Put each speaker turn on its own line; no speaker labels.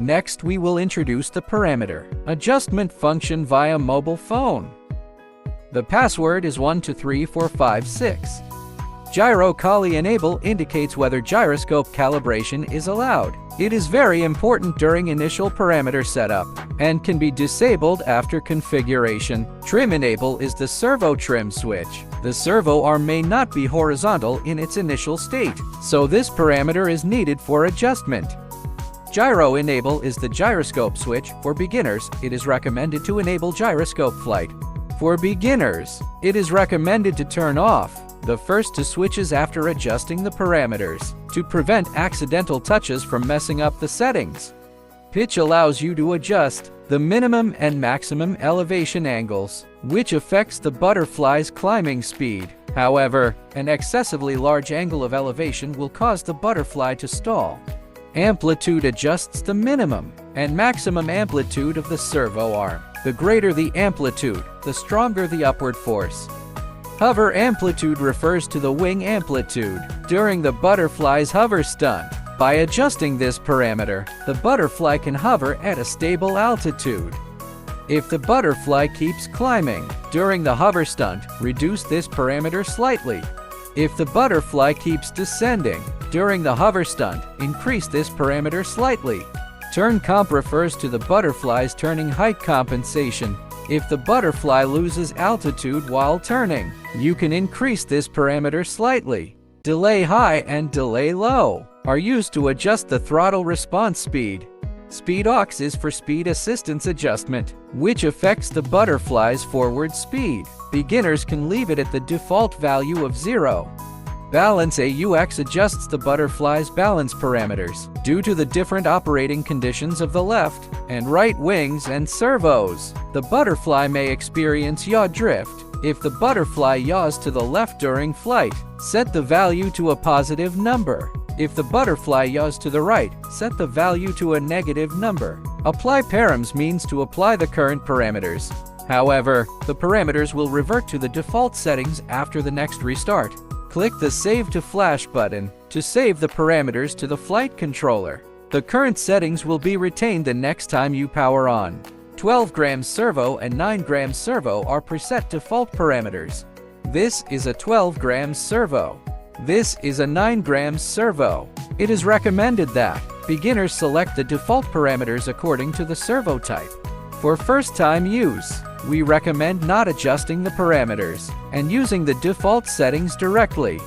Next, we will introduce the parameter adjustment function via mobile phone. The password is 123456. Gyro Kali Enable indicates whether gyroscope calibration is allowed. It is very important during initial parameter setup and can be disabled after configuration. Trim Enable is the servo trim switch. The servo arm may not be horizontal in its initial state, so this parameter is needed for adjustment. Gyro Enable is the gyroscope switch. For beginners, it is recommended to enable gyroscope flight. For beginners, it is recommended to turn off the first two switches after adjusting the parameters to prevent accidental touches from messing up the settings. Pitch allows you to adjust the minimum and maximum elevation angles, which affects the butterfly's climbing speed. However, an excessively large angle of elevation will cause the butterfly to stall. Amplitude adjusts the minimum and maximum amplitude of the servo arm. The greater the amplitude, the stronger the upward force. Hover amplitude refers to the wing amplitude during the butterfly's hover stunt. By adjusting this parameter, the butterfly can hover at a stable altitude. If the butterfly keeps climbing during the hover stunt, reduce this parameter slightly. If the butterfly keeps descending during the hover stunt, increase this parameter slightly. Turn comp refers to the butterfly's turning height compensation. If the butterfly loses altitude while turning, you can increase this parameter slightly. Delay high and delay low are used to adjust the throttle response speed. Speed aux is for speed assistance adjustment, which affects the butterfly's forward speed. Beginners can leave it at the default value of 0. Balance AUX adjusts the butterfly's balance parameters due to the different operating conditions of the left and right wings and servos. The butterfly may experience yaw drift. If the butterfly yaws to the left during flight, set the value to a positive number. If the butterfly yaws to the right, set the value to a negative number. Apply params means to apply the current parameters. However, the parameters will revert to the default settings after the next restart. Click the Save to Flash button to save the parameters to the flight controller. The current settings will be retained the next time you power on. 12 grams servo and 9 grams servo are preset default parameters. This is a 12 grams servo. This is a 9 grams servo. It is recommended that beginners select the default parameters according to the servo type. For first-time use, we recommend not adjusting the parameters and using the default settings directly.